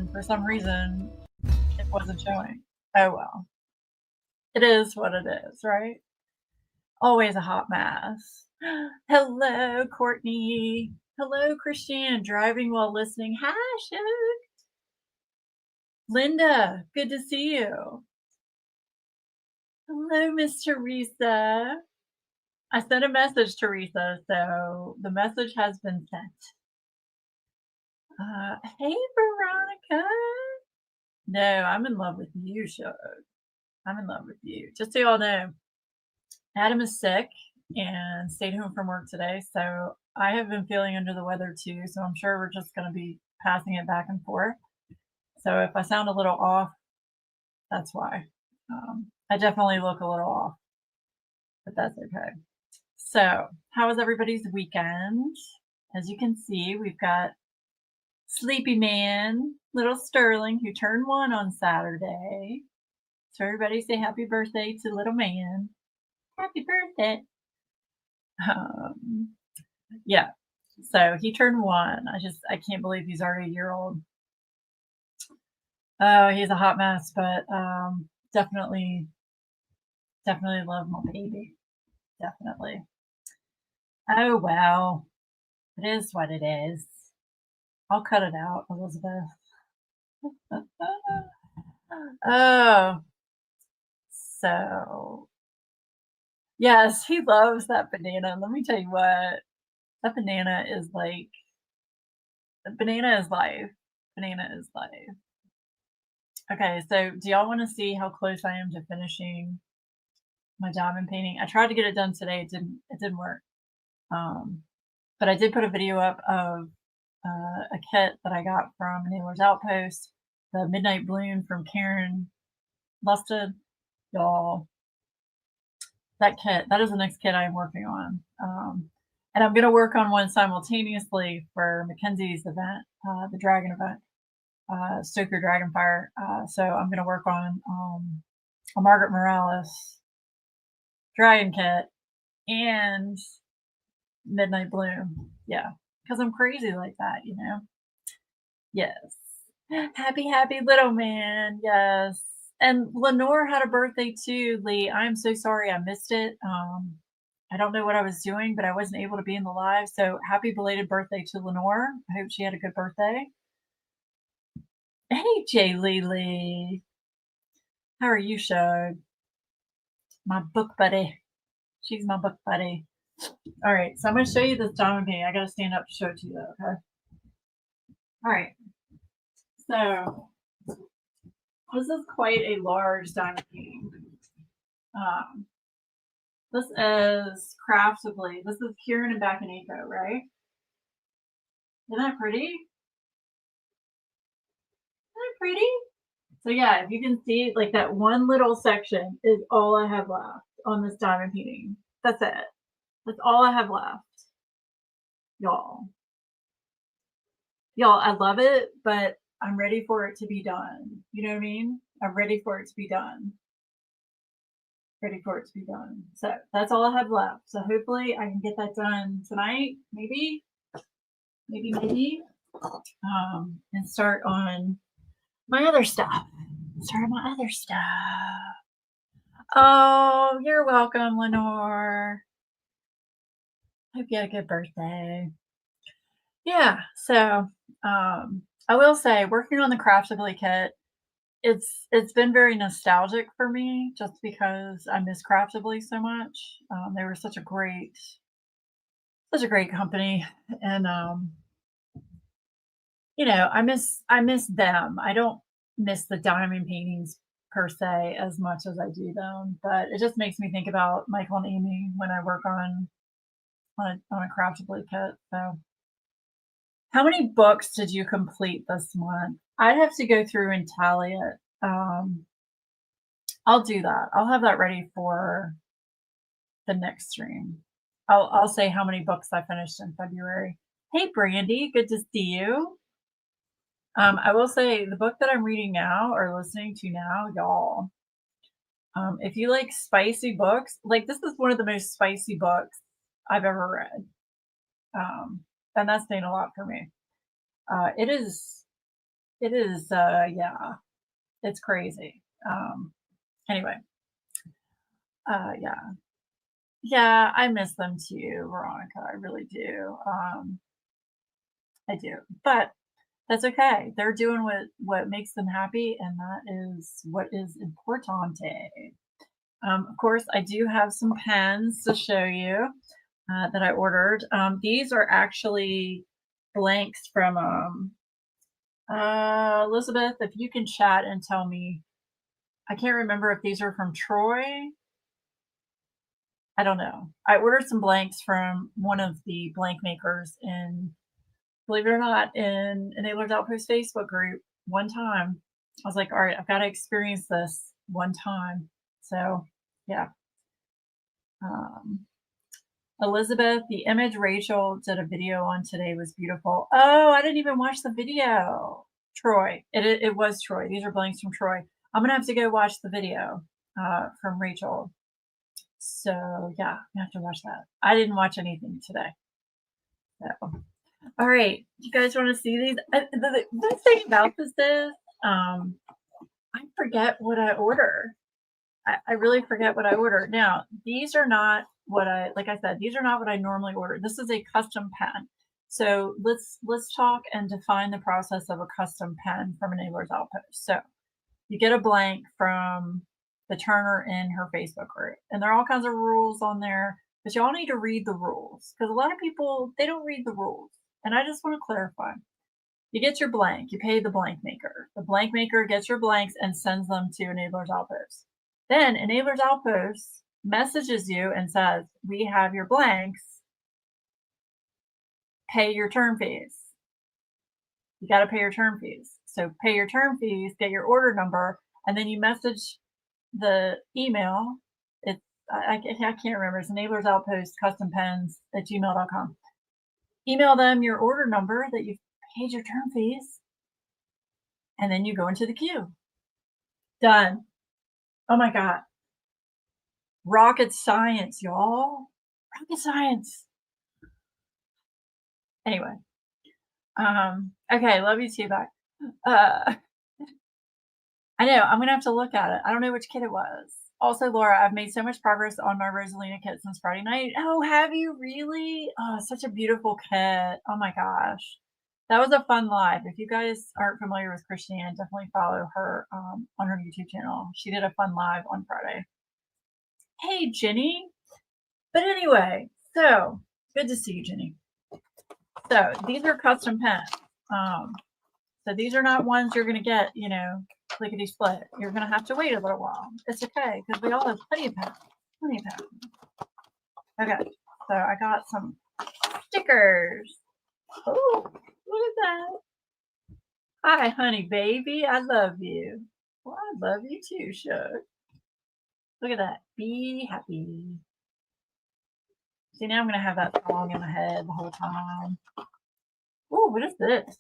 and for some reason it wasn't showing. Oh well. It is what it is, right? Always a hot mess. Hello, Courtney. Hello, Christiane. Driving while listening. Hi, Shug. Linda, good to see you. Hello, Miss Teresa. I sent a message, Teresa, so the message has been sent. Hey, Veronica. No, I'm in love with you, Shug. I'm in love with you. Just so y'all know, Adam is sick and stayed home from work today, so I have been feeling under the weather too, so I'm sure we're just going to be passing it back and forth. So if I sound a little off, that's why. I definitely look a little off, but that's okay. So how was everybody's weekend? As you can see, we've got Sleepy Man, little Sterling, who turned 1 on Saturday. So everybody say happy birthday to little man. Happy birthday. Yeah, so he turned 1. I can't believe he's already a year old. Oh, he's a hot mess, but definitely love my baby. Definitely. Oh, well, it is what it is. I'll cut it out, Elizabeth. Oh, so yes, he loves that banana. Let me tell you what, that banana is like, banana is life. Banana is life. Okay, so do y'all want to see how close I am to finishing my diamond painting? I tried to get it done today. It didn't work. But I did put a video up of a kit that I got from Nailer's Outpost, the Midnight Bloom from Karen Lusted. Y'all, that kit, that is the next kit I'm working on. And I'm going to work on one simultaneously for Mackenzie's event, the Dragon event, Stoker Dragonfire. So I'm going to work on a Margaret Morales Dragon kit and Midnight Bloom. Yeah, because I'm crazy like that, you know? Yes. Happy little man. Yes. And Lenore had a birthday too, Lee. I'm so sorry I missed it. I don't know what I was doing, but I wasn't able to be in the live. So happy belated birthday to Lenore. I hope she had a good birthday. Hey, Jay Lee. How are you, Shug? My book buddy. She's my book buddy. All right, so I'm going to show you this diamond painting. I got to stand up to show it to you, though, okay? All right. So this is quite a large diamond painting. This is Craftably. This is Kieran and Bakaneko, right? Isn't that pretty? Isn't that pretty? So yeah, if you can see, like that one little section is all I have left on this diamond painting. That's it. That's all I have left. Y'all, I love it, but I'm ready for it to be done. You know what I mean? I'm ready for it to be done. Ready for it to be done. So that's all I have left. So hopefully I can get that done tonight, maybe, and start on my other stuff. Oh, you're welcome, Lenore. Hope you had a good birthday. Yeah, so I will say, working on the Craftably kit, it's been very nostalgic for me, just because I miss Craftably so much. They were such a great company, and you know, I miss them. I don't miss the diamond paintings per se as much as I do them, but it just makes me think about Michael and Amy when I work on a Craftably kit. So how many books did you complete this month? I'd have to go through and tally it. I'll do that. I'll have that ready for the next stream. I'll say how many books I finished in February. Hey, Brandy, good to see you. I will say the book that I'm reading now or listening to now, y'all, if you like spicy books, like this is one of the most spicy books I've ever read. And that's saying a lot for me. It is It is, yeah, it's crazy. Anyway, yeah. Yeah, I miss them too, Veronica, I really do. I do, but that's okay. They're doing what makes them happy, and that is what is importante. Of course, I do have some pens to show you that I ordered. These are actually blanks from Elizabeth. If you can chat and tell me, I can't remember if these are from Troy. I don't know. I ordered some blanks from one of the blank makers in, believe it or not, in Enablers Outpost Facebook group one time. I was like, all right, I've got to experience this one time. So, yeah. Um, Elizabeth, the image Rachel did a video on today was beautiful. Oh, I didn't even watch the video. Troy. It was Troy. These are blanks from Troy. I'm going to have to go watch the video from Rachel. So, yeah, I have to watch that. I didn't watch anything today. So. All right, you guys want to see these? The thing about this is, I forget what I order. I really forget what I order. Now, these are not what like I said, these are not what I normally order. This is a custom pen. So let's talk and define the process of a custom pen from Enablers Outpost. So you get a blank from the Turner in her Facebook group, and there are all kinds of rules on there, but y'all need to read the rules because a lot of people, they don't read the rules. And I just want to clarify. You get your blank, you pay the blank maker. The blank maker gets your blanks and sends them to Enablers Outpost. Then Enablers Outpost messages you and says, we have your blanks, pay your term fees. You got to pay your term fees. So pay your term fees, get your order number, and then you message the email. It's, I can't remember. It's Enablers Outpost custom pens at gmail.com. Email them your order number that you've paid your term fees, and then you go into the queue. Done. Oh my God. Rocket science, y'all. Rocket science. Anyway. Okay, love you too, bye. I know, I'm gonna have to look at it. I don't know which kit it was. Also, Laura, I've made so much progress on my Rosalina kit since Friday night. Oh, have you really? Oh, such a beautiful kit. Oh my gosh. That was a fun live. If you guys aren't familiar with Christiane, definitely follow her on her YouTube channel. She did a fun live on Friday. Hey, Jenny. But anyway, so good to see you, Jenny. So these are custom pens. So these are not ones you're going to get, you know, clickety split. You're going to have to wait a little while. It's okay because we all have plenty of pens. Plenty of pens. Okay, so I got some stickers. Oh, look at that. Hi, honey baby. I love you. Well, I love you too, Shug. Look at that. Be happy. See, now I'm going to have that song in my head the whole time. Oh, what is this?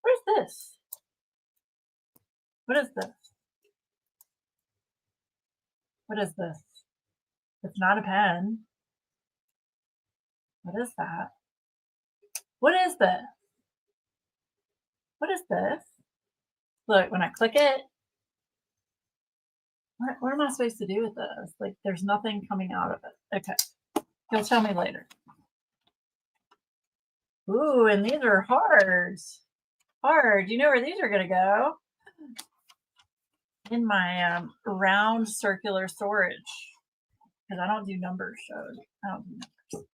What is this? What is this? What is this? It's not a pen. What is that? What is this? What is this? Look, when I click it, what am I supposed to do with this? Like, there's nothing coming out of it. Okay. You'll tell me later. Ooh, and these are hard. Hard. You know where these are going to go? In my round circular storage. Because I don't do numbers, so I don't do numbers.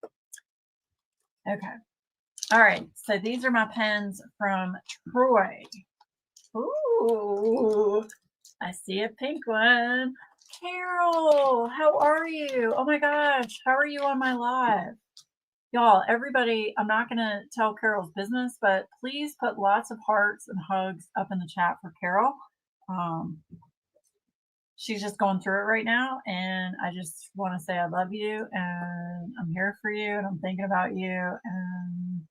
Okay. All right. So these are my pens from Troy. Ooh. I see a pink one. Carol, how are you? Oh my gosh, how are you on my live? Y'all, everybody, I'm not going to tell Carol's business, but please put lots of hearts and hugs up in the chat for Carol. She's just going through it right now, and I just want to say I love you, and I'm here for you, and I'm thinking about you, and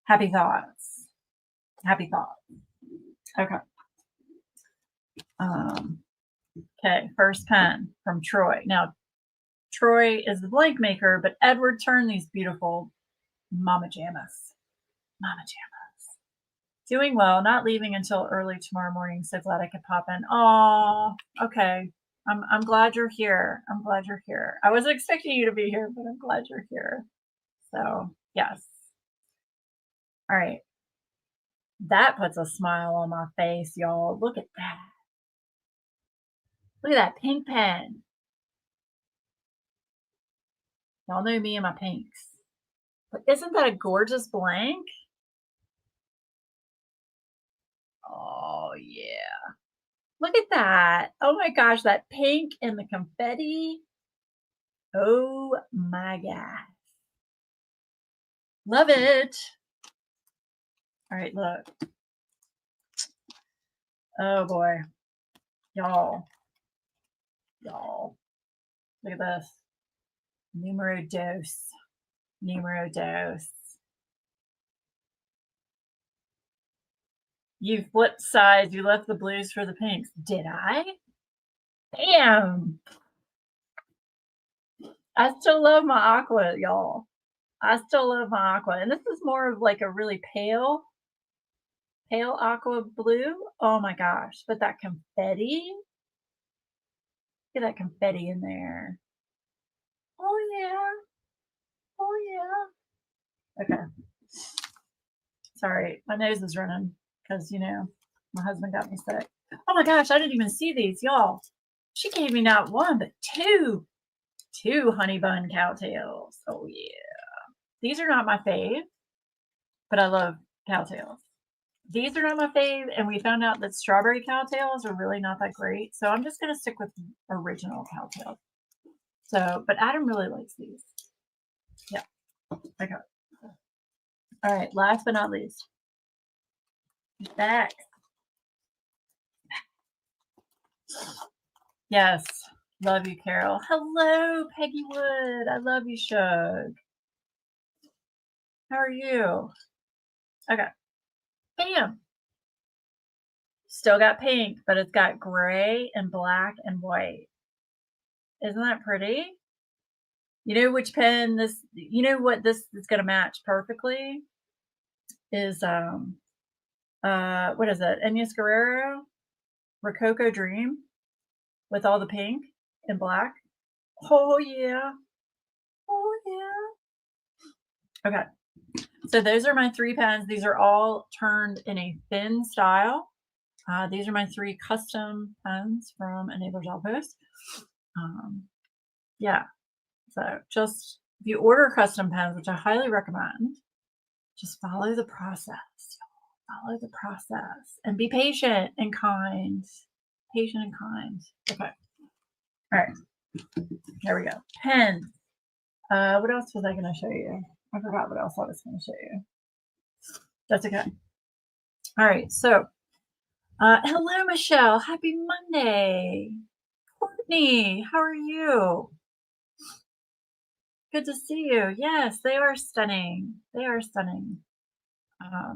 happy thoughts. Happy thoughts. Okay. Okay, first pen from Troy. Now, Troy is the blank maker, but Edward turned these beautiful Mama Jammas. Mama Jammas. Doing well, not leaving until early tomorrow morning. So glad I could pop in. Oh, okay. I'm glad you're here. I'm glad you're here. I wasn't expecting you to be here, but I'm glad you're here. So, yes. All right. That puts a smile on my face, y'all. Look at that. Look at that pink pen. Y'all know me and my pinks. But isn't that a gorgeous blank? Oh, yeah. Look at that. Oh my gosh, that pink and the confetti. Oh my gosh. Love it. All right, look. Oh boy. Y'all. Y'all. Look at this. Numero dos. Numero dos. You flipped sides. You left the blues for the pinks. Did I? Damn. I still love my aqua, y'all. I still love my aqua. And this is more of like a really pale aqua blue. Oh my gosh. But that confetti. Look at that confetti in there. Oh yeah. Oh yeah. Okay. Sorry, my nose is running because my husband got me sick. Oh my gosh, I didn't even see these, y'all. She gave me not one but two honey bun cowtails. Oh yeah. These are not my fave, but I love cowtails. These are not my fave, and we found out that strawberry cowtails are really not that great. So I'm just gonna stick with original cowtails. So, but Adam really likes these. Yeah. Okay. All right, last but not least. Back. Yes. Love you, Carol. Hello, Peggy Wood. I love you, Shug. How are you? Okay. Bam. Still got pink, but it's got gray and black and white. Isn't that pretty? You know which pen this, you know what this is going to match perfectly? Is, what is it? Enyas Guerrero Rococo Dream with all the pink and black. Oh, yeah. Oh, yeah. Okay. So those are my 3 pens. These are all turned in a thin style. These are my 3 custom pens from Enablers Outpost. Yeah. So just if you order custom pens, which I highly recommend, just follow the process. Follow the process and be patient and kind. Patient and kind. Okay. All right. There we go. Pens. What else was I going to show you? I forgot what else I was going to show you. That's okay. All right. So, hello, Michelle. Happy Monday. Courtney, how are you? Good to see you. Yes, they are stunning. They are stunning.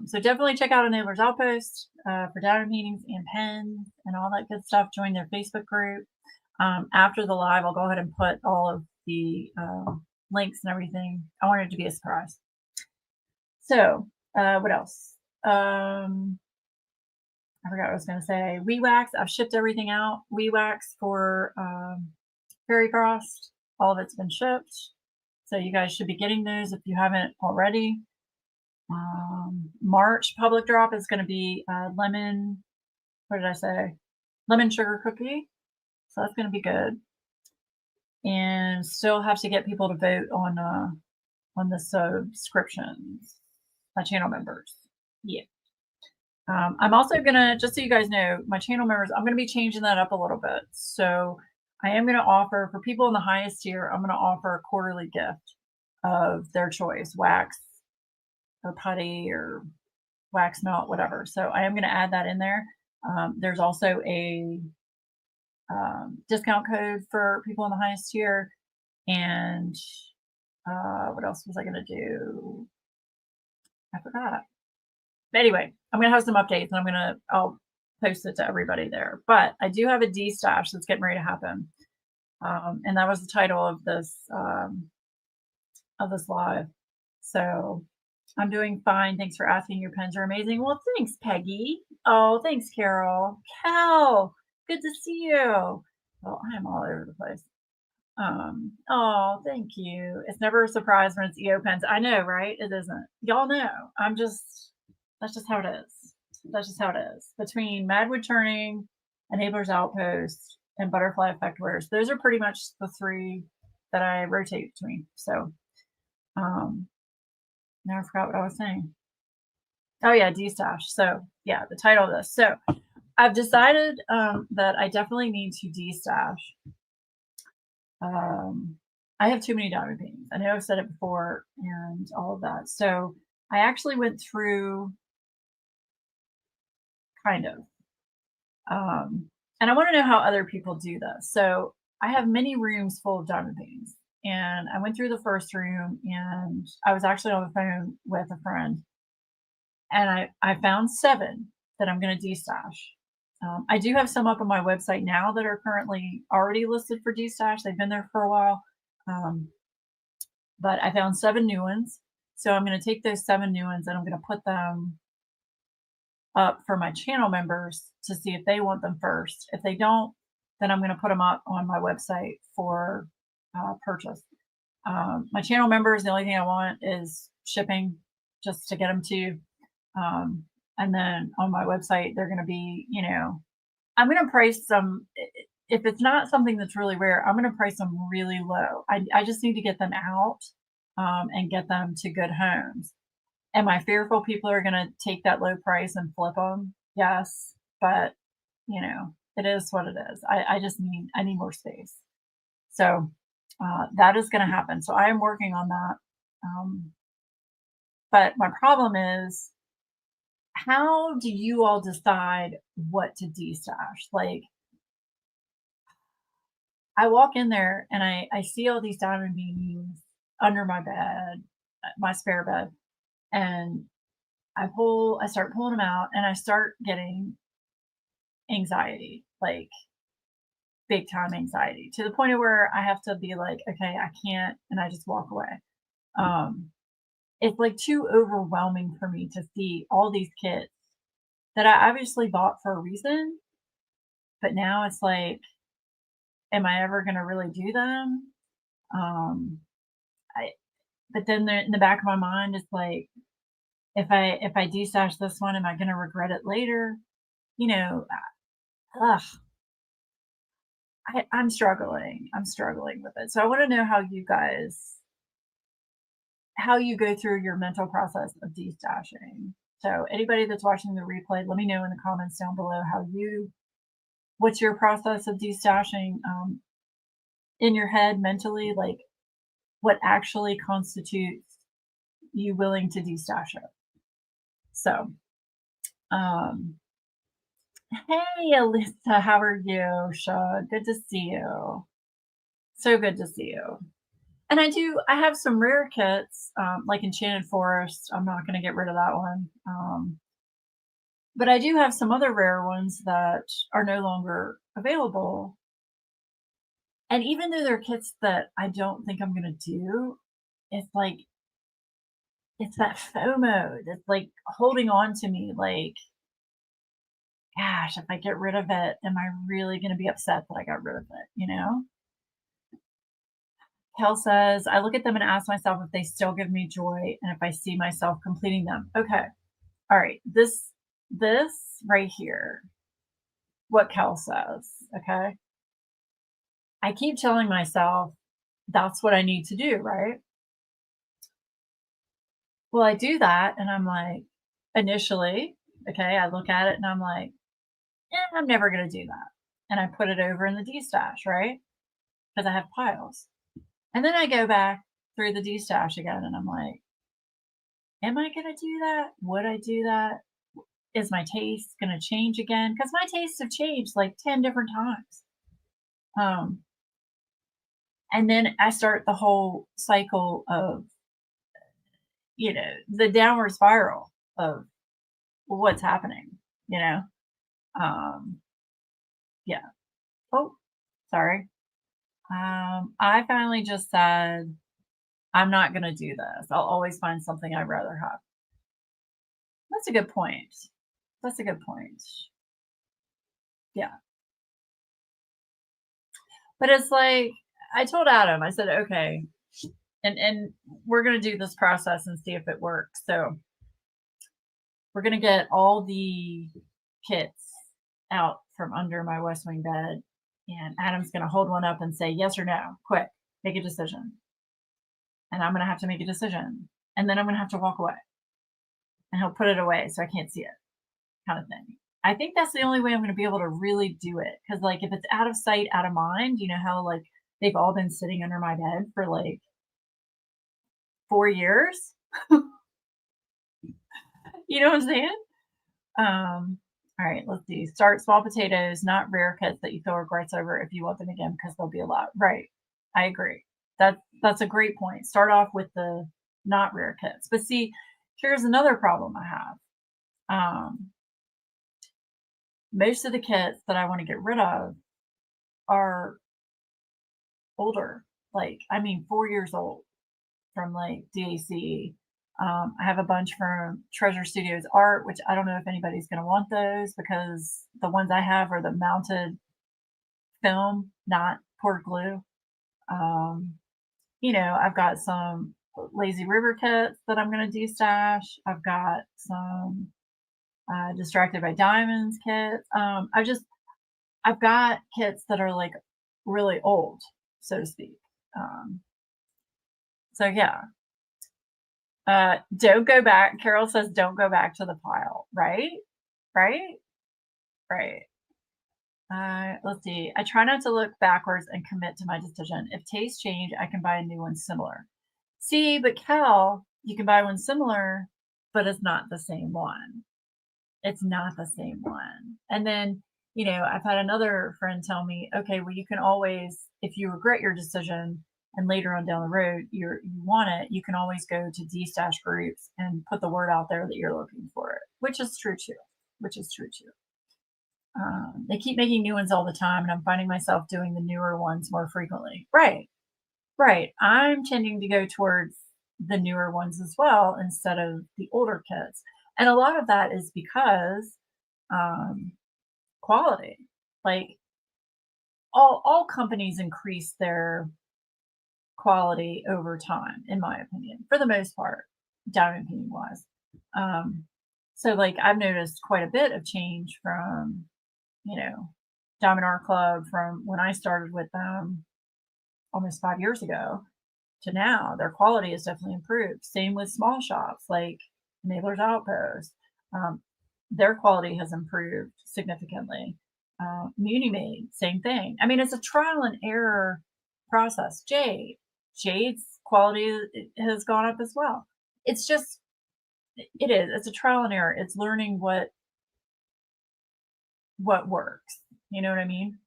So definitely check out Enablers Outpost for data meetings and pens and all that good stuff. Join their Facebook group. After the live, I'll go ahead and put all of the links and everything. I want it to be a surprise. So, what else? I forgot what I was going to say. WeeWax, I've shipped everything out. WeeWax for Fairy Frost, all of it's been shipped. So you guys should be getting those if you haven't already. March public drop is going to be lemon, what did I say? Lemon sugar cookie. So that's going to be good. And still have to get people to vote on the subscriptions, my channel members. Yeah. I'm also going to, just so you guys know, my channel members, I'm going to be changing that up a little bit. So I am going to offer, for people in the highest tier, I'm going to offer a quarterly gift of their choice, wax or putty or wax melt, whatever. So I am going to add that in there. There's also a discount code for people in the highest tier. And what else was I going to do? I forgot. But anyway, I'm going to have some updates and I'll post it to everybody there. But I do have a D-stash that's getting ready to happen. And that was the title of this live. So I'm doing fine. Thanks for asking. Your pens are amazing. Well, thanks, Peggy. Oh, thanks, Carol. Cal, good to see you. Well, I'm all over the place. Oh, thank you. It's never a surprise when it's EO pens. I know, right? It isn't. Y'all know. That's just how it is. That's just how it is. Between Madwood Turning, Enabler's Outpost, and Butterfly Effect Wears, those are pretty much the three that I rotate between. So, um, now I forgot what I was saying. Oh yeah, destash. So yeah, the title of this. So I've decided that I definitely need to destash. Um, I have too many diamond paintings. I know I've said it before and all of that. So I actually went through kind of, and I want to know how other people do this. So I have many rooms full of diamond paintings, and I went through the first room, and I was actually on the phone with a friend, and I found 7 that I'm gonna destash. I do have some up on my website now that are currently already listed for destash. They've been there for a while, um, but I found 7 new ones. So I'm gonna take those 7 new ones and I'm gonna put them up for my channel members to see if they want them first. If they don't, then I'm gonna put them up on my website for purchase. My channel members, the only thing I want is shipping just to get them to. And then on my website, they're going to be, I'm going to price them. If it's not something that's really rare, I'm going to price them really low. I just need to get them out and get them to good homes. Am I fearful people are going to take that low price and flip them? Yes. But, it is what it is. I need more space. So that is going to happen. So I am working on that. But my problem is, how do you all decide what to destash? Like, I walk in there and I see all these diamond beans under my bed, my spare bed, and I start pulling them out, and I start getting anxiety, like big time anxiety, to the point of where I have to be like, okay, I can't, and I just walk away. Um, it's like too overwhelming for me to see all these kits that I obviously bought for a reason, but now it's like, am I ever gonna really do them? Um, I but then in the back of my mind, it's like, if I destash this one, am I gonna regret it later? You know, ugh, I'm struggling. I'm struggling with it. So I want to know how you go through your mental process of destashing. So anybody that's watching the replay, let me know in the comments down below what's your process of destashing in your head mentally, like what actually constitutes you willing to destash it. So, um, hey, Alyssa, how are you? Shaw, good to see you. So good to see you. And I have some rare kits, like Enchanted Forest. I'm not going to get rid of that one. But I do have some other rare ones that are no longer available. And even though they're kits that I don't think I'm going to do, it's like, it's that FOMO that's like holding on to me, like, gosh, if I get rid of it, am I really going to be upset that I got rid of it? Kel says, I look at them and ask myself if they still give me joy and if I see myself completing them. Okay. All right. This right here, what Kel says. Okay. I keep telling myself that's what I need to do, right? Well, I do that and I'm like, initially, okay, I look at it and I'm like, I'm never going to do that. And I put it over in the D-stash, right? Because I have piles. And then I go back through the D-stash again and I'm like, am I going to do that? Would I do that? Is my taste going to change again? Because my tastes have changed like 10 different times. Um, and then I start the whole cycle of, the downward spiral of what's happening, you know? Um, yeah. Oh, sorry. I finally just said, I'm not gonna do this. I'll always find something I'd rather have. That's a good point. That's a good point. Yeah. But it's like I told Adam, I said, "Okay, and we're gonna do this process and see if it works." So we're gonna get all the kits out from under my West Wing bed, and Adam's gonna hold one up and say yes or no, quick, make a decision. And I'm gonna have to make a decision, and then I'm gonna have to walk away, and he'll put it away so I can't see it, kind of thing. I think that's the only way I'm gonna be able to really do it. Because like if it's out of sight, out of mind, you know how like they've all been sitting under my bed for like 4 years. You know what I'm saying? All right, let's see. Start small potatoes, not rare cuts that you feel regrets over if you want them again because they'll be a lot. Right. I agree. That's a great point. Start off with the not rare kits. But see, here's another problem I have. Most of the kits that I want to get rid of are older. Like, I mean, 4 years old from like DAC. I have a bunch from Treasure Studios Art, which I don't know if anybody's going to want those because the ones I have are the mounted film, not poured glue. Um, I've got some Lazy River kits that I'm going to destash. I've got some Distracted by Diamonds kits. I've got kits that are like really old, so to speak. So yeah. Don't go back. Carol says, don't go back to the pile. Right? Right? Right. Let's see. I try not to look backwards and commit to my decision. If tastes change, I can buy a new one similar. See, but Cal, you can buy one similar, but it's not the same one. It's not the same one. And then, I've had another friend tell me, okay, well, you can always, if you regret your decision and later on down the road you want it, you can always go to destash groups and put the word out there that you're looking for it, which is true too. Which is true too. They keep making new ones all the time, and I'm finding myself doing the newer ones more frequently. Right, right. I'm tending to go towards the newer ones as well instead of the older kits. And a lot of that is because quality. Like all companies increase their quality over time, in my opinion, for the most part, diamond painting wise. So like I've noticed quite a bit of change from, Diamond Art Club from when I started with them almost 5 years ago to now. Their quality has definitely improved. Same with small shops like Neighbor's Outpost. Their quality has improved significantly. Muni Made, same thing. I mean, it's a trial and error process. Jade's quality has gone up as well. It's just, it is. It's a trial and error. It's learning what works. You know what I mean?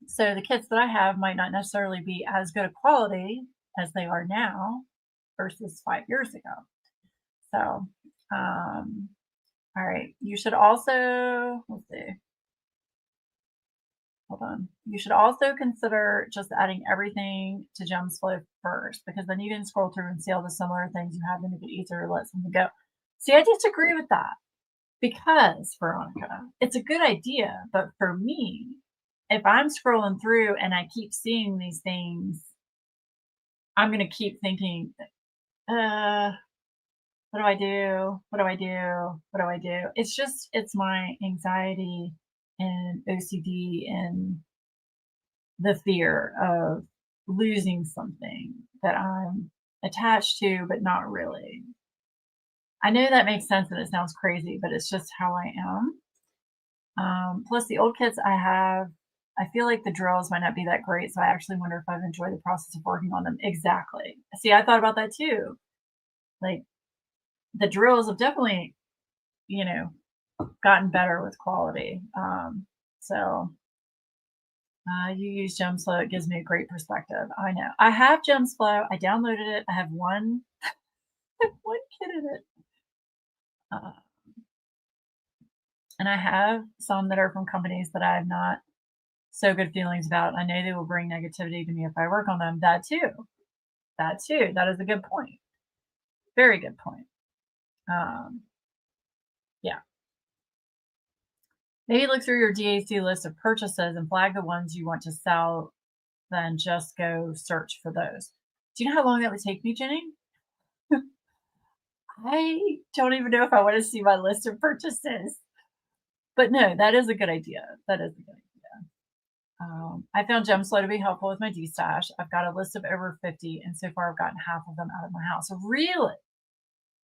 So the kits that I have might not necessarily be as good a quality as they are now versus 5 years ago. So, all right. You should also, let's see. Hold on. You should also consider just adding everything to Gems Flow first, because then you can scroll through and see all the similar things you have and make it easier to let something go. See, I disagree with that because, Veronica, it's a good idea. But for me, if I'm scrolling through and I keep seeing these things, I'm going to keep thinking, what do I do? What do I do? What do I do? It's my anxiety and OCD and the fear of losing something that I'm attached to, but not really. I know that makes sense and it sounds crazy, but it's just how I am. Plus, the old kits I have, I feel like the drills might not be that great, so I actually wonder if I've enjoyed the process of working on them. Exactly. See, I thought about that too. Like, the drills have definitely, gotten better with quality. So you use GemsFlow. It gives me a great perspective. I know. I have GemsFlow. I downloaded it. I have one kit in it. And I have some that are from companies that I have not so good feelings about. I know they will bring negativity to me if I work on them. That too. That too. That is a good point. Very good point. Yeah. Maybe look through your DAC list of purchases and flag the ones you want to sell, then just go search for those. Do you know how long that would take me, Jenny? I don't even know if I want to see my list of purchases. But no, that is a good idea. That is a good idea. I found Gemslow to be helpful with my destash. I've got a list of over 50, and so far I've gotten half of them out of my house. Really?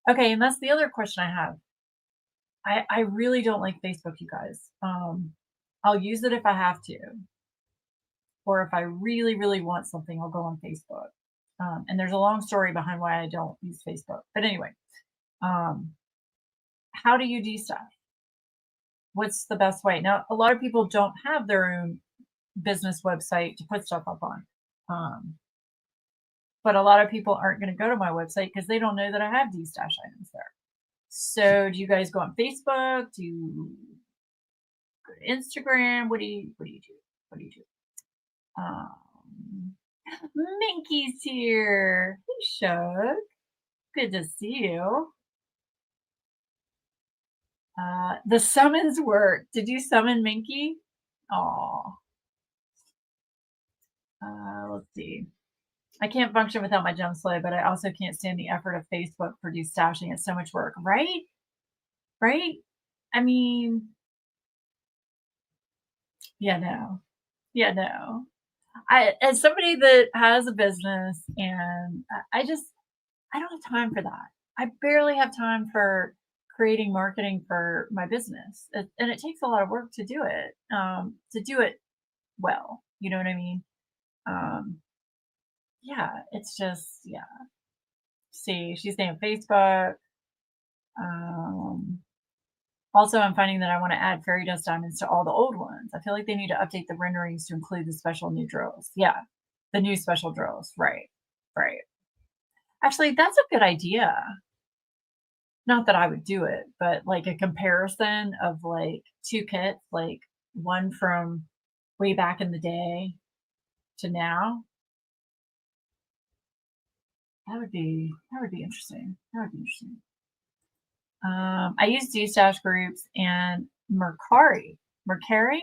Okay, and that's the other question I have. I really don't like Facebook, you guys. I'll use it if I have to, or if I really, really want something, I'll go on Facebook. And there's a long story behind why I don't use Facebook. But anyway, how do you destash? What's the best way? Now, a lot of people don't have their own business website to put stuff up on. But a lot of people aren't going to go to my website because they don't know that I have destash items there. So do you guys go on Facebook? Do you go to Instagram? What do you do? What do you do? Minky's here. Hey, Shug. Good to see you. The summons work. Did you summon Minky? Oh. Let's see. I can't function without my Gemslow, but I also can't stand the effort of Facebook for destashing. It's so much work, right? Right? I mean, yeah, no. Yeah, no. As somebody that has a business, and I don't have time for that. I barely have time for creating marketing for my business. And it takes a lot of work to do it well. You know what I mean? Um, yeah, it's just, yeah. See, she's saying Facebook. Um, Also, I'm finding that I want to add fairy dust diamonds to all the old ones. I feel like they need to update the renderings to include the special new drills. Yeah, the new special drills. Right, right. Actually, that's a good idea. Not that I would do it, but like a comparison of like two kits, like one from way back in the day to now. That would be interesting. That would be interesting. I use Dstash groups and Mercari. Mercari?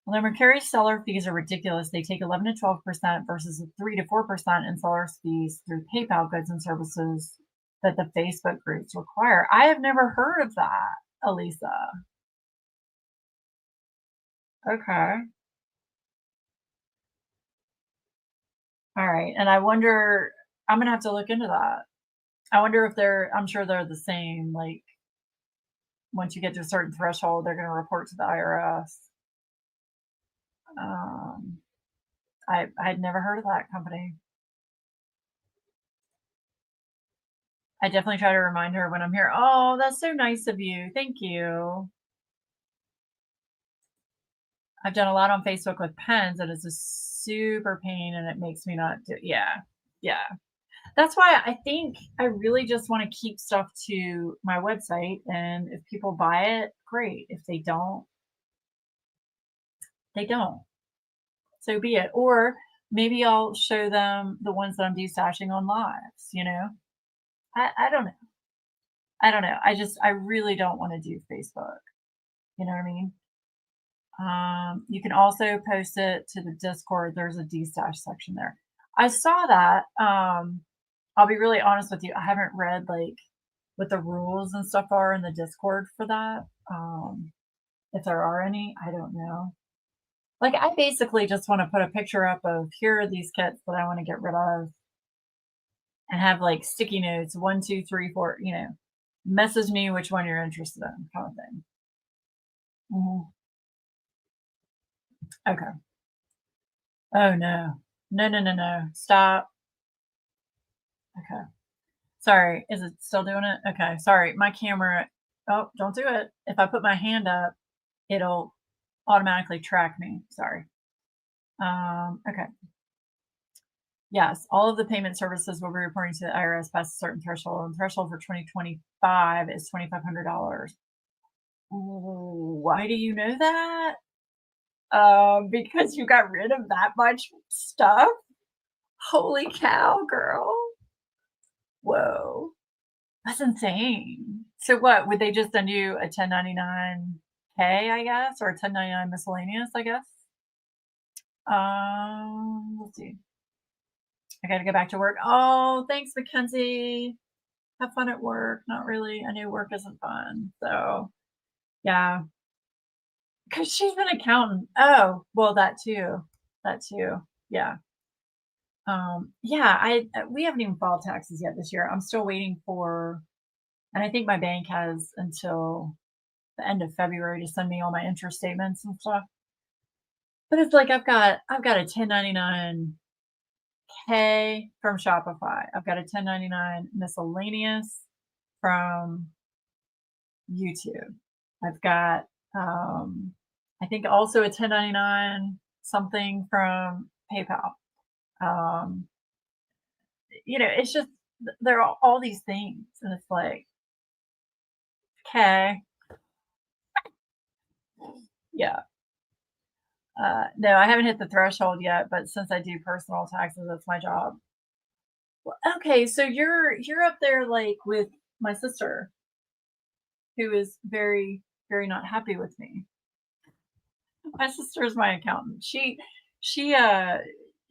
Well, the Mercari seller fees are ridiculous. They take 11 to 12% versus 3 to 4% in seller's fees through PayPal goods and services that the Facebook groups require. I have never heard of that, Elisa. Okay. All right. And I wonder, I'm going to have to look into that. I wonder if I'm sure they're the same. Like, once you get to a certain threshold, they're going to report to the IRS. I'd never heard of that company. I definitely try to remind her when I'm here. Oh, that's so nice of you. Thank you. I've done a lot on Facebook with pens, and it's a super pain, and it makes me not do. Yeah, yeah. That's why I think I really just want to keep stuff to my website, and if people buy it, great. If they don't, they don't. So be it. Or maybe I'll show them the ones that I'm destashing on lives. I don't know. I don't know. I really don't want to do Facebook. You know what I mean? You can also post it to the Discord. There's a destash section there. I saw that. I'll be really honest with you. I haven't read like what the rules and stuff are in the Discord for that. If there are any, I don't know. Like, I basically just want to put a picture up of here are these kits that I want to get rid of, and have like sticky notes 1, 2, 3, 4. Message me which one you're interested in, kind of thing. Okay. Oh no. No. Stop. Okay. Sorry. Is it still doing it? Okay. Sorry. My camera. Oh, don't do it. If I put my hand up, it'll automatically track me. Sorry. Okay. Yes, all of the payment services will be reporting to the IRS past a certain threshold. And the threshold for 2025 is $2,500. Why do you know that? Because you got rid of that much stuff? Holy cow, girl. Whoa. That's insane. So what, would they just send you a 1099-K, I guess, or a 1099 miscellaneous, I guess? Let's see. I gotta go back to work. Oh, thanks, Mackenzie. Have fun at work. Not really. I know work isn't fun. So yeah, because she's an accountant. Oh, well, that too. That too. Yeah. Yeah, we haven't even filed taxes yet this year. I'm still waiting for, and I think my bank has until the end of February to send me all my interest statements and stuff. But it's like I've got a 1099K from Shopify. I've got a 1099 miscellaneous from YouTube. I've got I think also a 1099 something from PayPal. Um, it's just there are all these things, and it's like, okay, yeah. No, I haven't hit the threshold yet, but since I do personal taxes, that's my job. Well, okay, so you're up there like with my sister, who is very, very not happy with me. My sister is my accountant. She uh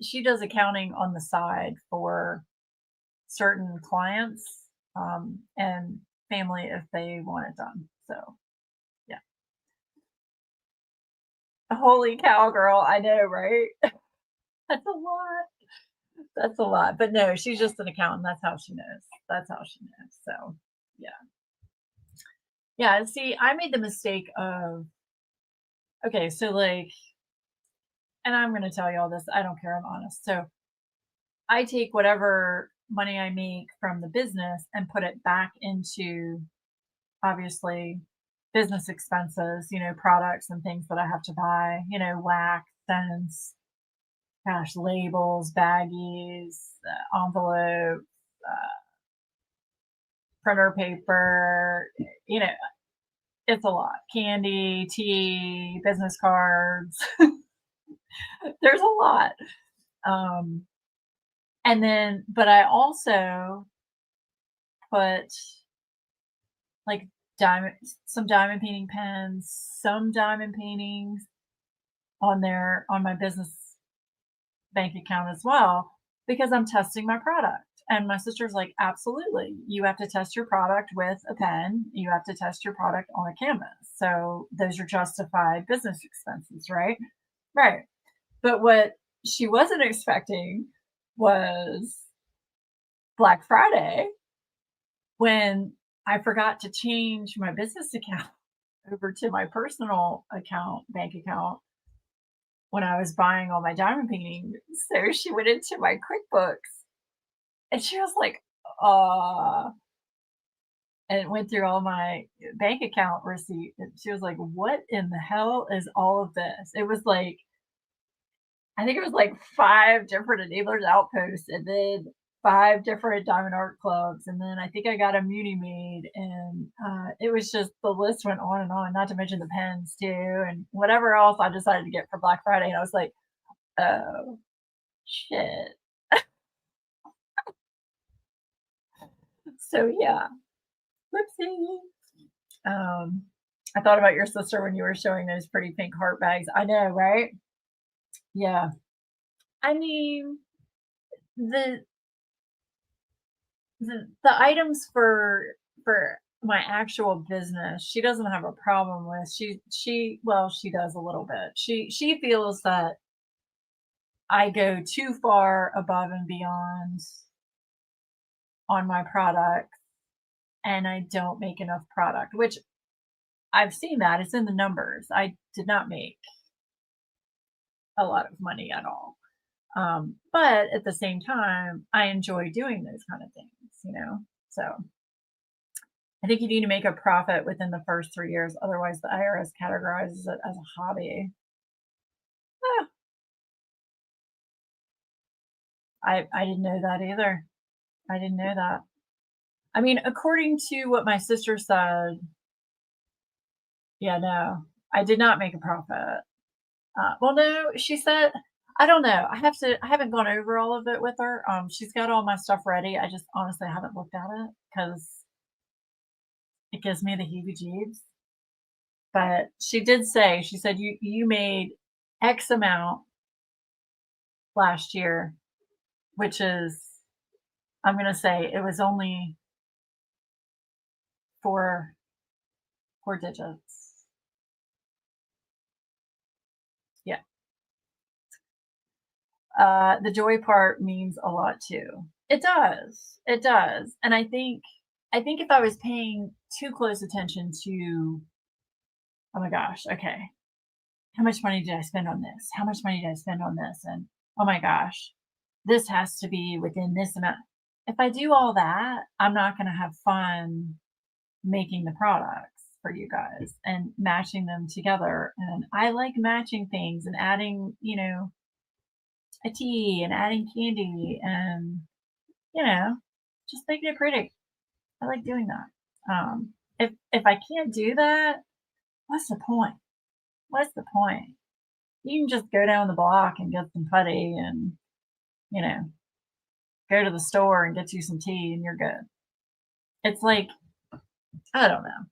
she does accounting on the side for certain clients and family if they want it done. So yeah. Holy cow, girl. I know, right? That's a lot. That's a lot. But no, she's just an accountant. That's how she knows. That's how she knows. So yeah. Yeah. See, I made the mistake of, okay, so like, and I'm gonna tell you all this. I don't care, I'm honest. So I take whatever money I make from the business and put it back into, obviously, business expenses, products and things that I have to buy, wax, scents, gosh, labels, baggies, envelopes, printer paper, you know, it's a lot. Candy, tea, business cards. There's a lot. Um, and then, but I also put like some diamond painting pens, some diamond paintings on there on my business bank account as well because I'm testing my product. And my sister's like, absolutely. You have to test your product with a pen. You have to test your product on a canvas. So those are justified business expenses, right? Right. But what she wasn't expecting was Black Friday when I forgot to change my business account over to my personal account, bank account, when I was buying all my diamond painting. So she went into my QuickBooks and she was like, and went through all my bank account receipt. And she was like, what in the hell is all of this? It was like, I think it was like 5 different Enablers Outposts and then 5 different Diamond Art Clubs, and then I think I got a Muni made, and, it was just the list went on and on, not to mention the pens too, and whatever else I decided to get for Black Friday, and I was like, "Oh, shit." So, yeah. Whoopsie. Um, I thought about your sister when you were showing those pretty pink heart bags. I know, right? Yeah. I mean, the the items for my actual business, she doesn't have a problem with. She does a little bit. She feels that I go too far above and beyond on my product and I don't make enough product, which I've seen that. It's in the numbers. I did not make a lot of money at all. But at the same time, I enjoy doing those kind of things. So I think you need to make a profit within the first 3 years. Otherwise, the IRS categorizes it as a hobby. Ah, I didn't know that either. I didn't know that. I mean, according to what my sister said, yeah, no, I did not make a profit. Well, no, she said, I don't know. I haven't gone over all of it with her. She's got all my stuff ready. I just honestly haven't looked at it because it gives me the heebie-jeebies. But she did say, she said, you made X amount last year, which is, I'm gonna say it was only four digits. Yeah. The joy part means a lot too. It does. It does. And I think if I was paying too close attention to, oh my gosh, okay, how much money did I spend on this? How much money did I spend on this? And oh my gosh, this has to be within this amount. If I do all that, I'm not going to have fun making the products for you guys and matching them together. And I like matching things and adding, a tea and adding candy and, you know, just making it pretty. I like doing that. If I can't do that, what's the point? What's the point? You can just go down the block and get some putty and, you know, go to the store and get you some tea and you're good. It's like, I don't know.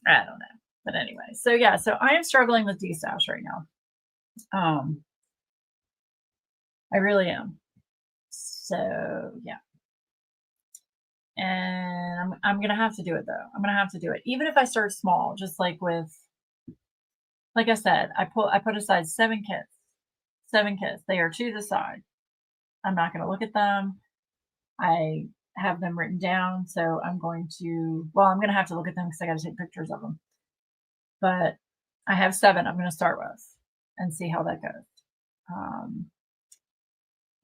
I don't know. But anyway, so yeah, so I am struggling with destash right now. I really am. So yeah. And I'm gonna have to do it though. I'm gonna have to do it. Even if I start small, just like I said, I put aside 7 kits. 7 kits. They are to the side. I'm not gonna look at them. I have them written down, so I'm gonna have to look at them because I gotta take pictures of them. But I have 7 I'm gonna start with and see how that goes.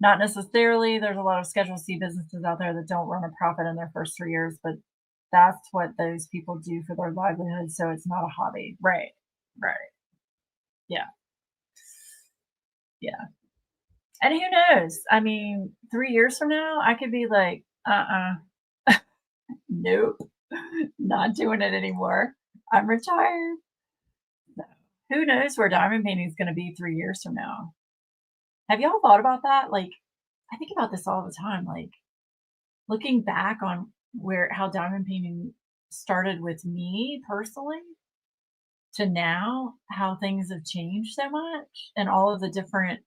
Not necessarily, there's a lot of Schedule C businesses out there that don't run a profit in their first 3 years, but that's what those people do for their livelihood, so it's not a hobby. Right. Right. Yeah. Yeah. And who knows? I mean, 3 years from now, I could be like, nope, not doing it anymore. I'm retired. No. Who knows where diamond painting is gonna be 3 years from now? Have y'all thought about that? Like, I think about this all the time, like, looking back on how diamond painting started with me personally to now, how things have changed so much and all of the different,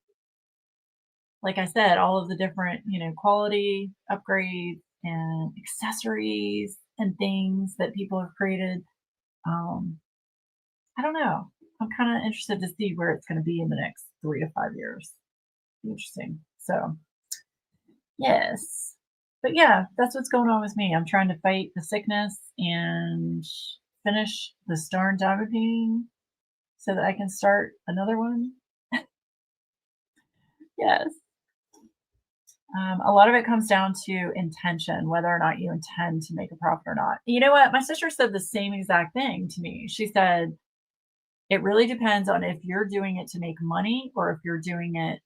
like I said, all of the different, quality upgrades and accessories and things that people have created. Um, I don't know. I'm kind of interested to see where it's going to be in the next 3 to 5 years. Interesting. So, yes. But yeah, that's what's going on with me. I'm trying to fight the sickness and finish this darn diamond painting so that I can start another one. Yes. A lot of it comes down to intention, whether or not you intend to make a profit or not. You know what? My sister said the same exact thing to me. She said, it really depends on if you're doing it to make money or if you're doing it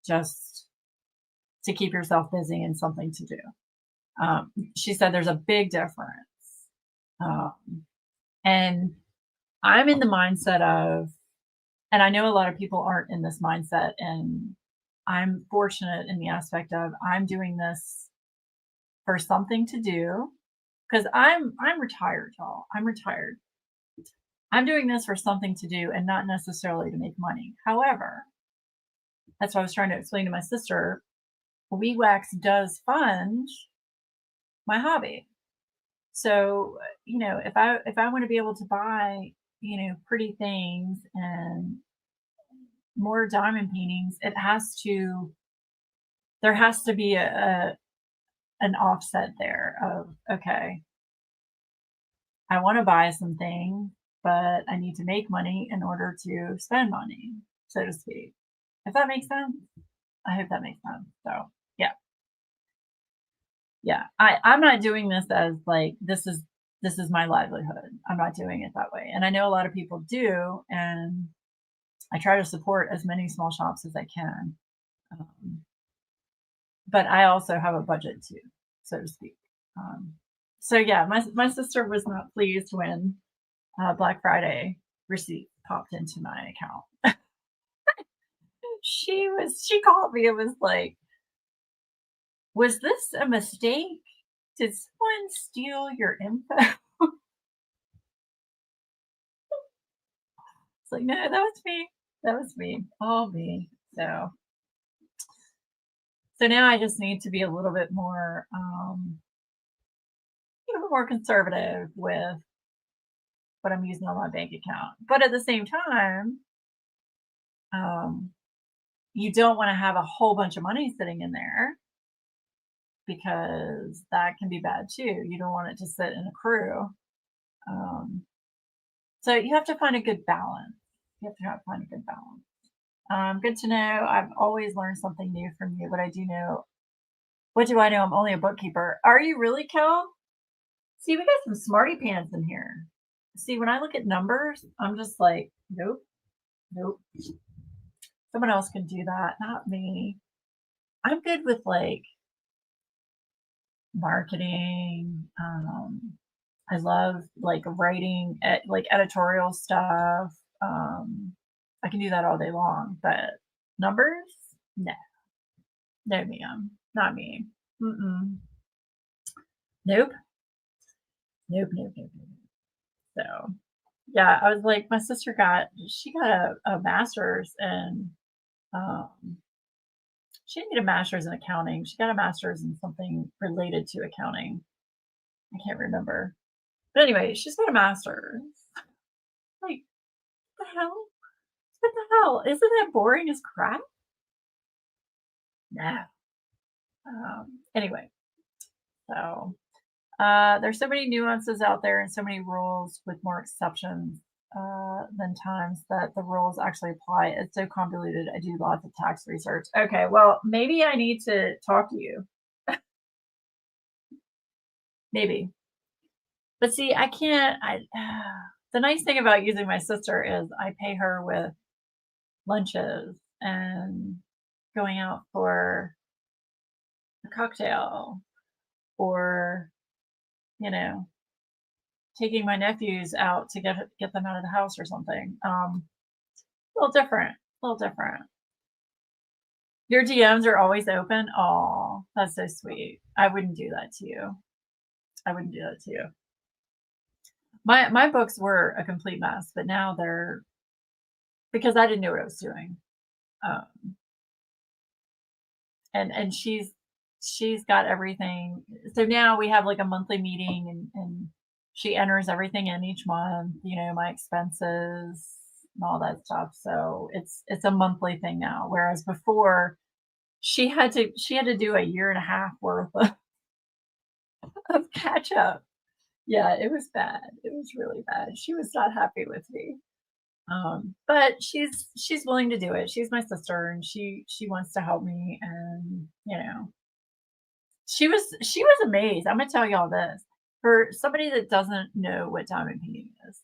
just to keep yourself busy and something to do. She said there's a big difference. And I'm in the mindset of, and I know a lot of people aren't in this mindset, and I'm fortunate in the aspect of I'm doing this for something to do because I'm retired, y'all. I'm retired. I'm doing this for something to do and not necessarily to make money. However, that's what I was trying to explain to my sister. WeeWax does fund my hobby. So, if I want to be able to buy, pretty things and more diamond paintings, there has to be an offset there of, okay, I want to buy something, but I need to make money in order to spend money, so to speak. If that makes sense. I hope that makes sense. So yeah. Yeah. I'm not doing this as like this is my livelihood. I'm not doing it that way. And I know a lot of people do, and I try to support as many small shops as I can. But I also have a budget too, so to speak. So yeah, my sister was not pleased when Black Friday receipt popped into my account. she called me and was like, "Was this a mistake? Did someone steal your info?" It's like, "No, that was me. That was me. All me." So now I just need to be a little more conservative with what I'm using on my bank account. But at the same time, um, you don't wanna have a whole bunch of money sitting in there because that can be bad too. You don't want it to sit and accrue. Um, so you have to find a good balance. You have to find a good balance. Good to know. I've always learned something new from you, but I do know. What do I know? I'm only a bookkeeper. Are you really, Kel? See, we got some smarty pants in here. See, when I look at numbers, I'm just like, nope, nope. Someone else can do that, not me. I'm good with like marketing. I love like writing, like editorial stuff. Um, I can do that all day long, but numbers, no, no, ma'am, not me. Mm-mm. Nope, nope, nope, nope, nope. So, yeah, I was like, my sister she got a master's in, um, she didn't get a master's in accounting. She got a master's in something related to accounting. I can't remember. But anyway, she's got a master's. Like, what the hell? What the hell? Isn't that boring as crap? No. Anyway, so there's so many nuances out there and so many rules with more exceptions than times that the rules actually apply. It's so convoluted. I do lots of tax research. Okay, well, maybe I need to talk to you. Maybe. But see, I can't. The nice thing about using my sister is I pay her with lunches and going out for a cocktail or, you know, taking my nephews out to get them out of the house or something. A little different, a little different. Your DMs are always open. Oh, that's so sweet. I wouldn't do that to you. I wouldn't do that to you. My books were a complete mess, but now they're because I didn't know what I was doing. Um, and she's got everything. So now we have like a monthly meeting and she enters everything in each month, my expenses and all that stuff. So it's a monthly thing now. Whereas before she had to do a year and a half worth of catch up. Yeah, it was bad. It was really bad. She was not happy with me. But she's willing to do it. She's my sister and she wants to help me and she was amazed. I'm gonna tell y'all this. For somebody that doesn't know what diamond painting is,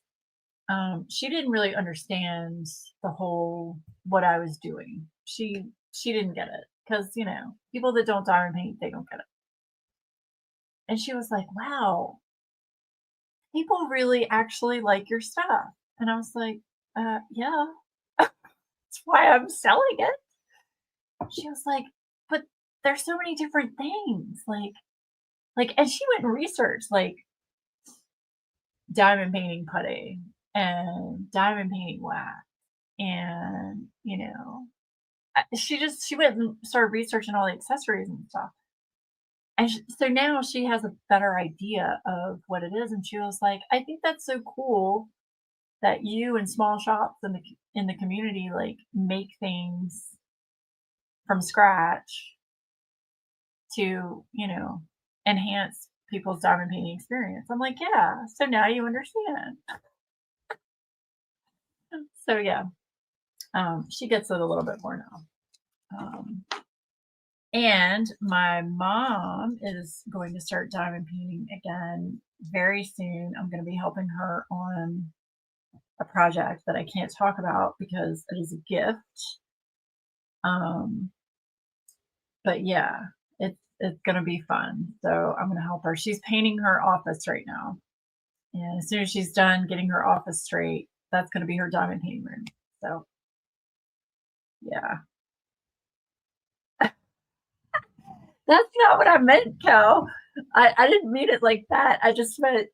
she didn't really understand the whole what I was doing. She didn't get it because people that don't diamond paint they don't get it. And she was like, "Wow, people really actually like your stuff." And I was like, yeah, that's why I'm selling it." She was like, "But there's so many different things, and she went and researched like diamond painting putty and diamond painting wax, and she went and started researching all the accessories and stuff. And so now she has a better idea of what it is, and she was like, "I think that's so cool that you and small shops in the community like make things from scratch to enhance people's diamond painting experience." I'm like, "Yeah, so now you understand." So yeah, she gets it a little bit more now. And my mom is going to start diamond painting again very soon. I'm going to be helping her on a project that I can't talk about because it is a gift. But yeah, it's gonna be fun. So I'm gonna help her. She's painting her office right now. And as soon as she's done getting her office straight, that's gonna be her diamond painting room. So yeah. That's not what I meant, Cal. I didn't mean it like that. I just meant,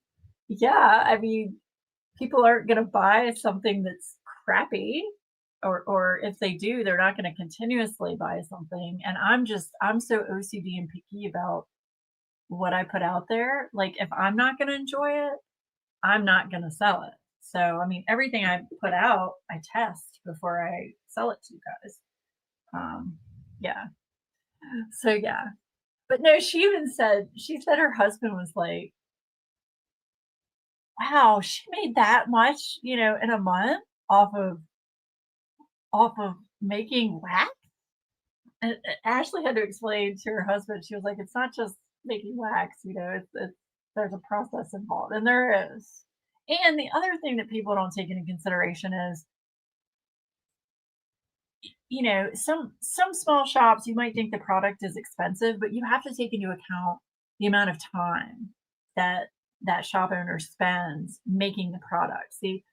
yeah, I mean, people aren't gonna buy something that's crappy, or if they do, they're not gonna continuously buy something, and I'm so OCD and picky about what I put out there. Like, if I'm not gonna enjoy it, I'm not gonna sell it. So, I mean, everything I put out, I test before I sell it to you guys. Um, yeah. So, yeah. But no, she said her husband was like, "Wow, she made that much, in a month off of making wax?" And Ashley had to explain to her husband, she was like, "It's not just making wax, it's there's a process involved," and there is. And the other thing that people don't take into consideration is, some small shops, you might think the product is expensive, but you have to take into account the amount of time that that shop owner spends making the product. See,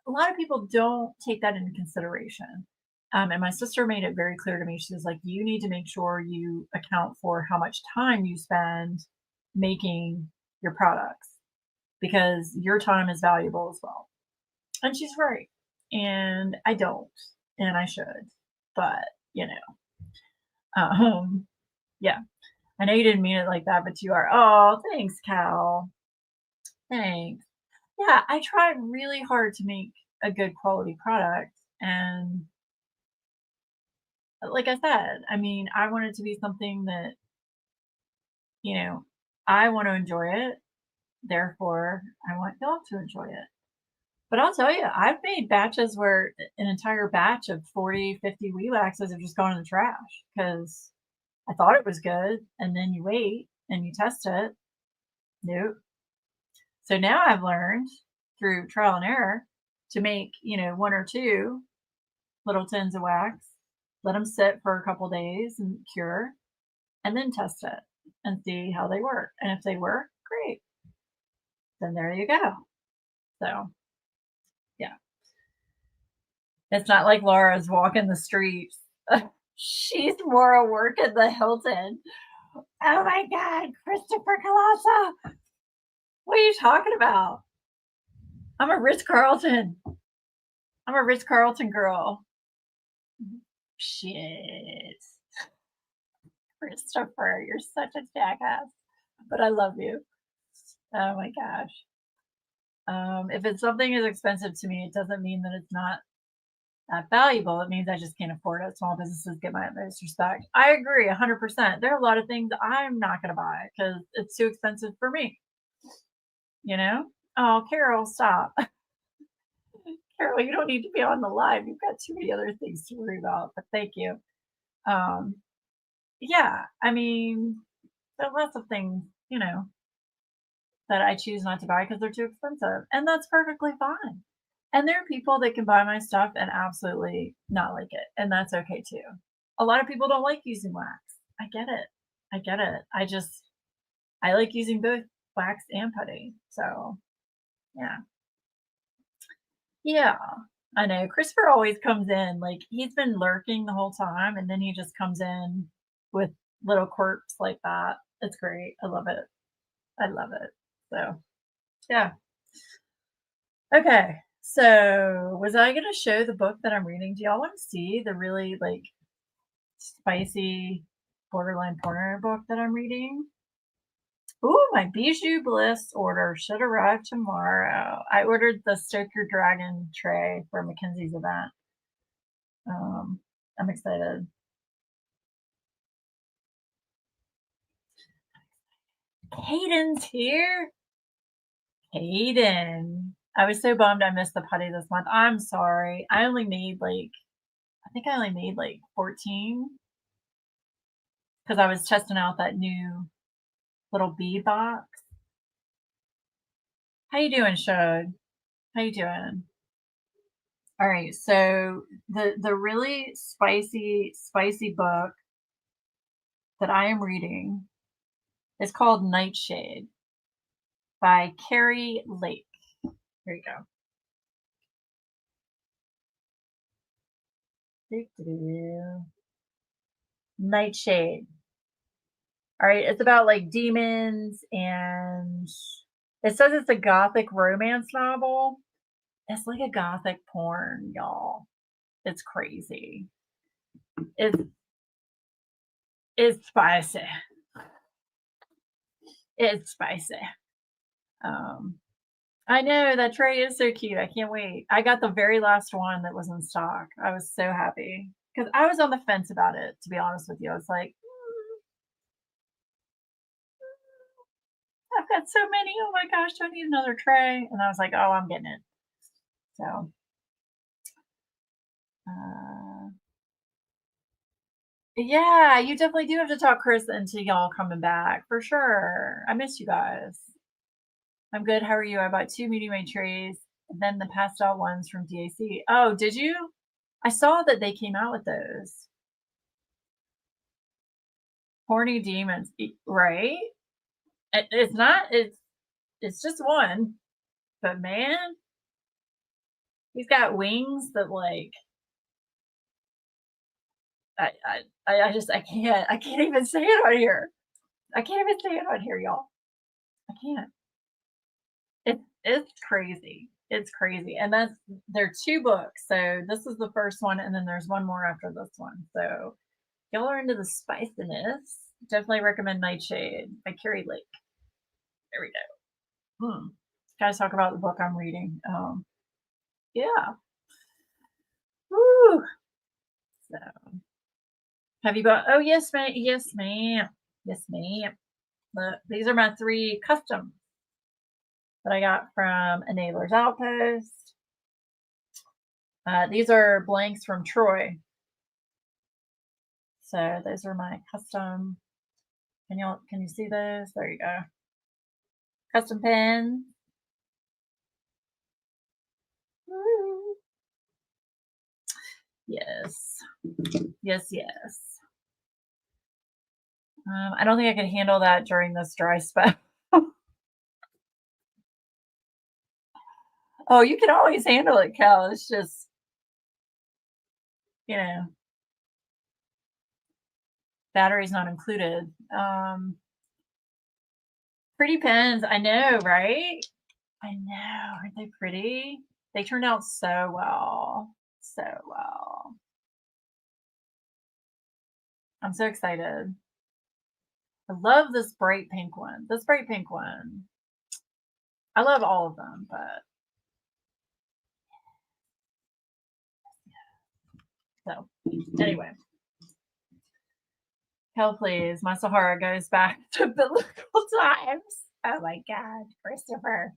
a lot of people don't take that into consideration. And my sister made it very clear to me. She was like, "You need to make sure you account for how much time you spend making your products, because your time is valuable as well." And she's right. And I don't, and I should. But, you know, um, yeah. I know you didn't mean it like that, but you are. Oh, thanks, Cal. Thanks. Yeah, I tried really hard to make a good quality product. And like I said, I mean, I want it to be something that, you know, I want to enjoy it. Therefore, I want y'all to enjoy it. But I'll tell you, I've made batches where an entire batch of 40, 50 wee waxes have just gone in the trash because I thought it was good. And then you wait and you test it. Nope. So now I've learned through trial and error to make, one or two little tins of wax, let them sit for a couple days and cure, and then test it and see how they work. And if they work, great. Then there you go. So, yeah. It's not like Laura's walking the streets. She's more a work at the Hilton. Oh my God, Christopher Colossa. What are you talking about? I'm a Ritz Carlton. I'm a Ritz Carlton girl. Shit. Christopher, you're such a jackass. But I love you. Oh my gosh. If it's something is expensive to me, it doesn't mean that it's not that valuable. It means I just can't afford it. Small businesses get my utmost respect. I agree 100%. There are a lot of things I'm not going to buy because it's too expensive for me. You know? Oh, Carol, stop. Carol, you don't need to be on the live. You've got too many other things to worry about. But thank you. Um, yeah, I mean, there are lots of things, that I choose not to buy because they're too expensive. And that's perfectly fine. And there are people that can buy my stuff and absolutely not like it. And that's okay too. A lot of people don't like using wax. I get it. I get it. I like using both wax and putty. So yeah. Yeah. I know. Christopher always comes in, like he's been lurking the whole time and then he just comes in with little quirks like that. It's great. I love it. I love it. So yeah. Okay. So was I gonna show the book that I'm reading? Do y'all want to see the really like spicy borderline porno book that I'm reading? Ooh, my Bijou Bliss order should arrive tomorrow. I ordered the Stoke Your Dragon tray for Mackenzie's event. I'm excited. Hayden's here. Hayden. I was so bummed I missed the putty this month. I'm sorry. I think I only made like 14 because I was testing out that new little bead box. How you doing, Shug? How you doing? All right, so the really spicy book that I am reading is called Nightshade by Carrie Lake. Here you go. Nightshade. All right, it's about like demons, and it says it's a gothic romance novel. It's like a gothic porn, y'all. It's crazy. It's it's spicy. It's spicy. Um, I know that tray is so cute. I can't wait. I got the very last one that was in stock. I was so happy because I was on the fence about it. To be honest with you, I was like, I've got so many. Oh my gosh, do I need another tray? And I was like, oh, I'm getting it. So, uh, yeah, you definitely do have to talk Chris into y'all coming back for sure. I miss you guys. I'm good. How are you? I bought 2 medium weight trays, and then the pastel ones from DAC. Oh, did you? I saw that they came out with those. Horny demons, right? It's not. It's just one, but man, he's got wings that like I can't even say it on here. I can't even say it on here, y'all. I can't. It's crazy. It's crazy. And that's there are 2 books. So this is the first one, and then there's one more after this one. So y'all are into the spiciness. Definitely recommend Nightshade by Carrie Lake. There we go. Guys, talk about the book I'm reading. Yeah. Woo. So have you bought? Oh yes, ma'am. Yes, ma'am. Yes, ma'am. Look, these are my 3 customs that I got from Enabler's Outpost. These are blanks from Troy. So those are my custom. Can you see those? There you go. Custom pins. Woo. Yes. Yes, yes. I don't think I could handle that during this dry spell. Oh, you can always handle it, Cal. It's just, you know, batteries not included. Pretty pens. I know, right? I know. Aren't they pretty? They turned out so well. So well. I'm so excited. I love this bright pink one. This bright pink one. I love all of them, but so anyway. Hell please. My Sahara goes back to biblical times. Oh my God, Christopher.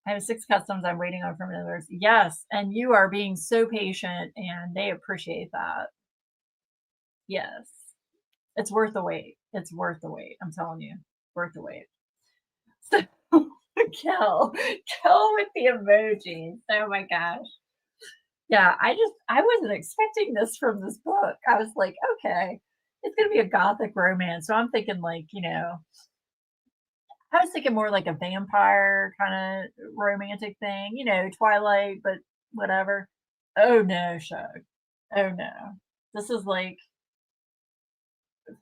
I have 6 customs I'm waiting on from others. Yes, and you are being so patient, and they appreciate that. Yes, it's worth the wait. It's worth the wait. I'm telling you, worth the wait. So, Kel, Kel with the emojis. Oh my gosh. Yeah, I wasn't expecting this from this book. I was like, okay, it's gonna be a gothic romance. So I'm thinking like, I was thinking more like a vampire kind of romantic thing, Twilight, but whatever. Oh no, Shug. Oh no. This is like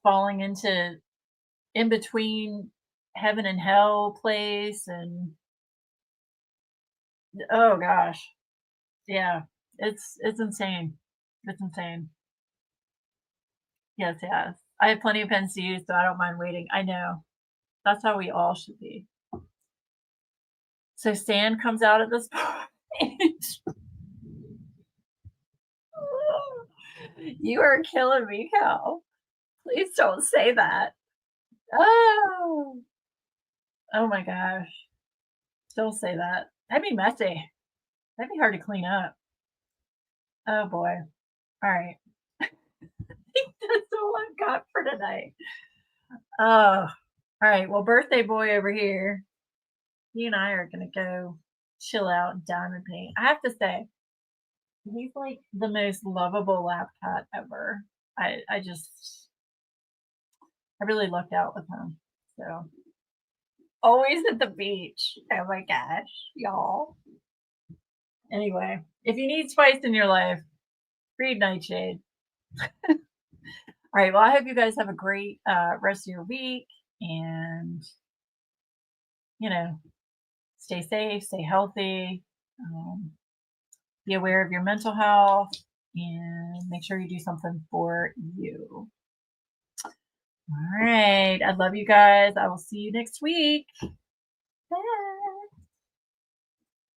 falling into in between heaven and hell place, and oh gosh. Yeah. It's insane. It's insane. Yes, yes. I have plenty of pens to use, so I don't mind waiting. I know. That's how we all should be. So sand comes out at this point. You are killing me, Cal. Please don't say that. Oh, oh my gosh. Don't say that. That'd be messy. That'd be hard to clean up. Oh boy. All right. I think that's all I've got for tonight. Oh, all right. Well, birthday boy over here, you and I are going to go chill out and diamond paint. I have to say, he's like the most lovable lap cat ever. I really lucked out with him. So always at the beach. Oh my gosh, y'all. Anyway, if you need spice in your life, read Nightshade. All right. Well, I hope you guys have a great rest of your week and, you know, stay safe, stay healthy, be aware of your mental health, and make sure you do something for you. All right. I love you guys. I will see you next week. Bye.